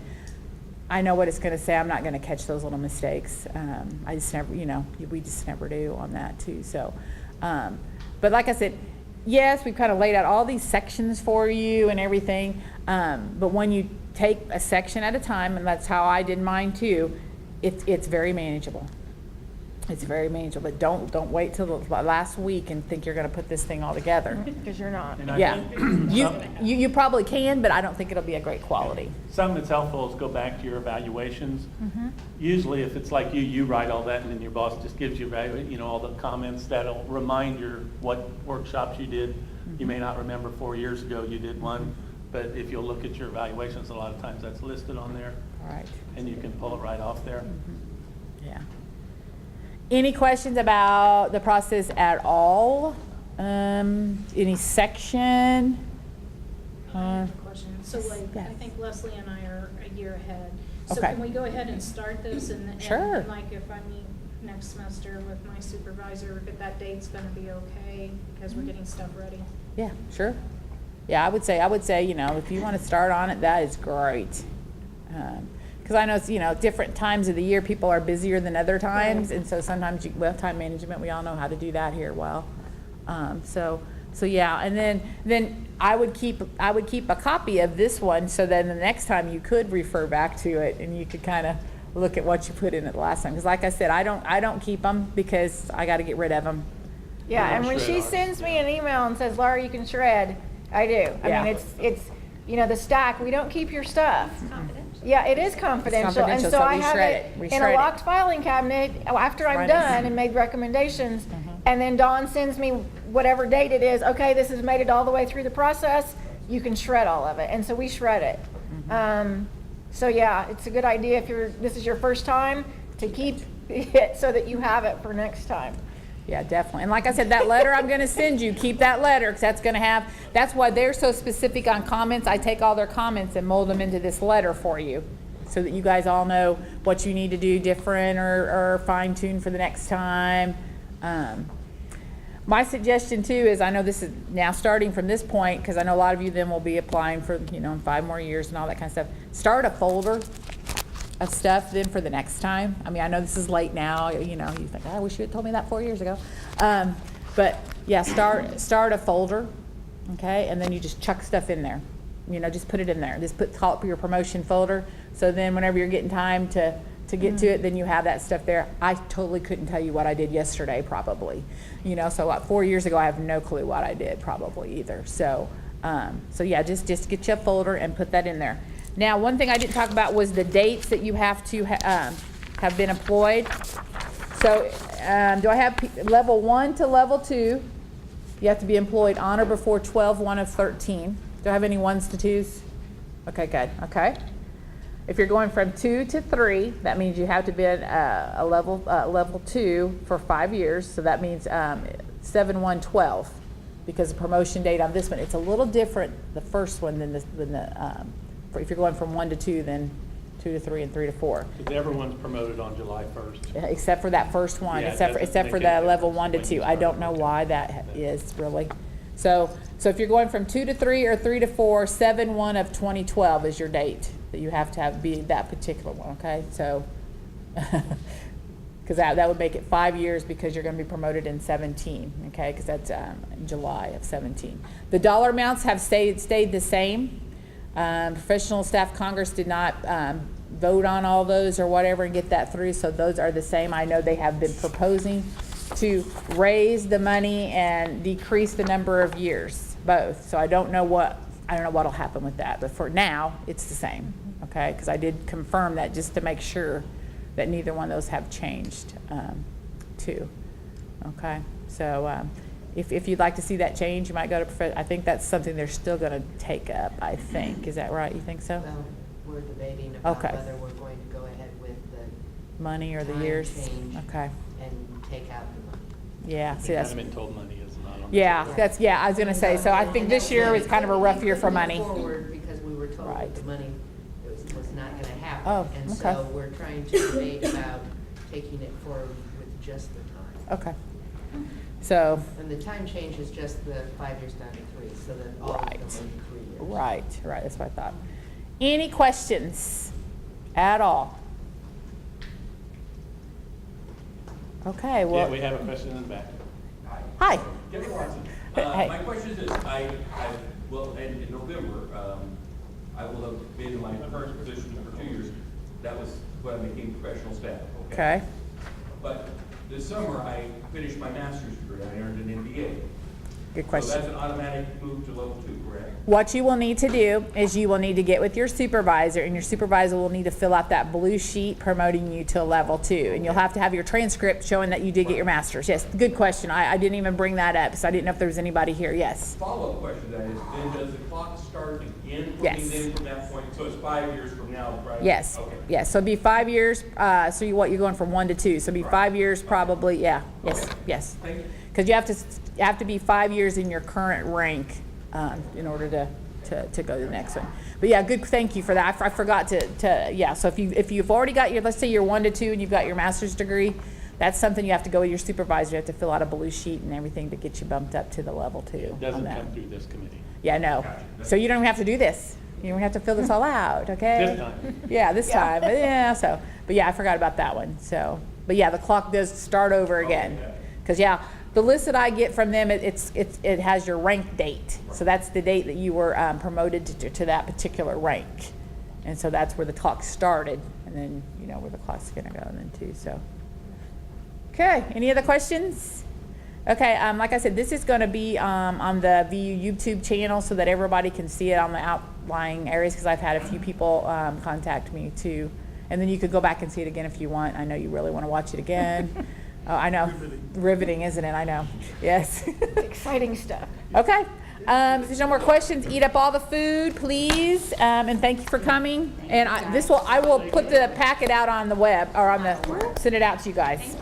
I know what it's going to say. I'm not going to catch those little mistakes. I just never, we just never do on that too. So, but like I said, yes, we've kind of laid out all these sections for you and everything. But when you take a section at a time, and that's how I did mine too, it's very manageable. It's very manageable. But don't wait till the last week and think you're going to put this thing all together. Because you're not. And I Yeah, think you probably can, but I don't think it'll be a great quality. something that's helpful is go back to your evaluations. Usually if it's like you write all that and then your boss just gives you all the comments that'll remind you what workshops you did. You may not remember 4 years ago you did one, but if you'll look at your evaluations, a lot of times that's listed on there All right. and you can pull it right off there. Yeah. Any questions about the process at all? Any section? I have a question. So like, I Yes. think Leslie and I are a year ahead. So Okay. can we go ahead and start this and Sure. like if I meet next semester with my supervisor, if that date's gonna be okay because we're getting stuff ready? Yeah, sure. Yeah, I would say, if you want to start on it, that is great. Because I know it's, different times of the year, people are busier than other times. And so sometimes, time management, we all know how to do that here well. So yeah, and then I would keep a copy of this one so then the next time you could refer back to it and you could kind of look at what you put in it the last time. Because like I said, I don't keep them because I got to get rid of them. Yeah, Yeah, and when shred she ours, sends me an email and says, Laura, you can shred, I do. Yeah. I mean, it's the stack, we don't keep your stuff. Confidential. Yeah, it is confidential, and confidential, so so I we have shred it it. We in a shred it. locked filing cabinet after I'm Right. done and made recommendations. And then Dawn sends me whatever date it is, okay, this has made it all the way through the process, you can shred all of it, and so we shred it. So yeah, it's a good idea if this is your first time to keep it so that you have it for next time. Yeah, definitely. And like I said, that letter I'm going to send you, keep that letter because that's why they're so specific on comments. I take all their comments and mold them into this letter for you. so that you guys all know what you need to do different or fine tune for the next time. My suggestion too is, I know this is now starting from this point, because I know a lot of you then will be applying for, in 5 more years and all that kind of stuff. Start a folder of stuff then for the next time. I mean, I know this is late now, you think, I wish you had told me that 4 years ago. But yeah, start a folder, okay? And then you just chuck stuff in there. Just put it in there. Just call it your promotion folder. So then whenever you're getting time to get to it, then you have that stuff there. I totally couldn't tell you what I did yesterday, probably. So like 4 years ago, I have no clue what I did, probably either. So yeah, just get you a folder and put that in there. Now, one thing I didn't talk about was the dates that you have to have been employed. So do I have level 1 to level 2? You have to be employed on or before 12/1/13. Do I have any 1s to 2s? Okay, good. Okay. If you're going from 2 to 3, that means you have to be a level 2 for 5 years. So that means 7/1/12, because the promotion date on this one, it's a little different, the first one, than if you're going from 1 to 2, then 2 to 3 and 3 to 4. Because everyone's promoted on July 1st. Except for that first one, Yeah, except for make the any level difference 1 to when 2. you I don't start. know why that is really. So if you're going from 2 to 3 or 3 to 4, 7/1/2012 is your date that you have to be that particular one. Okay, so because that would make it 5 years, because you're going to be promoted in 17. Okay, because that's in July of 17. The dollar amounts have stayed the same. Professional Staff Congress did not vote on all those or whatever and get that through, so those are the same. I know they have been proposing to raise the money and decrease the number of years, both. So I don't know what'll happen with that, but for now it's the same. Okay, because I did confirm that just to make sure that neither one of those have changed too. Okay, so if you'd like to see that change, you might go to I think that's something they're still going to take up, I think. Is that right? You think so? Well, we're debating about Okay. whether we're going to go ahead with the Money or the time years? change Okay. and take out the money. Yeah, see, We that's, haven't been told money is not on the yeah, table. I was going to say, so I think this year was kind of a rough year for money. Forward because we were told Right. that the money was not going to happen. Oh, And okay. so we're trying to debate about taking it forward with just the time. Okay. So, And the time change is just the 5 years down to 3, so that all of them are Right. 3 years. right, that's what I thought. Any questions at all? Okay, Yeah, well, we have a question in the back. hi. Kevin Watson. Hey. My question is this, I will, in November, I will have been in my current position for 2 years. That was when I became professional staff. Okay. But this summer, I finished my master's degree. I earned an MBA. Good So question. that's an automatic move to level 2, correct? What you will need to do is you will need to get with your supervisor, and your supervisor will need to fill out that blue sheet promoting you to level 2. And you'll have to have your transcript showing that you did get your master's. Yes, good question. I didn't even bring that up, so I didn't know if there was anybody here. Yes. Follow-up question to that is, then does the clock start again for Yes. me then from that point? So it's 5 years from now, right? Yes. Okay. Yes. So it'd be 5 years. So you're going from 1 to 2. So it'd be 5 years probably. Yeah. Yes. Okay. Yes. Thank you. Because you have to be 5 years in your current rank in order to go to the next one. But yeah, good. Thank you for that. I forgot to yeah. So if you've already got your, let's say you're 1 to 2 and you've got your master's degree, that's something you have to go with your supervisor. You have to fill out a blue sheet and everything to get you bumped up to the level 2. It on doesn't that. come through this committee. Yeah, no. So you don't even have to do this. You don't have to fill this all out, okay? This time. Yeah, this time. But yeah, but yeah, I forgot about that one. So, but yeah, the clock does start over again. Because yeah, the list that I get from them, it has your rank date. So that's the date that you were promoted to that particular rank. And so that's where the clock started, and then where the clock's gonna go then too. So, okay. Any other questions? Okay, like I said, this is going to be on the VU YouTube channel so that everybody can see it on the outlying areas, because I've had a few people contact me too. And then you could go back and see it again if you want. I know you really want to watch it again. Oh, I know. Riveting, isn't it? I know. Yes. Exciting stuff. Okay. If there's no more questions, eat up all the food, please. And thank you for coming. And I will put the packet out on the web, or send it out to you guys.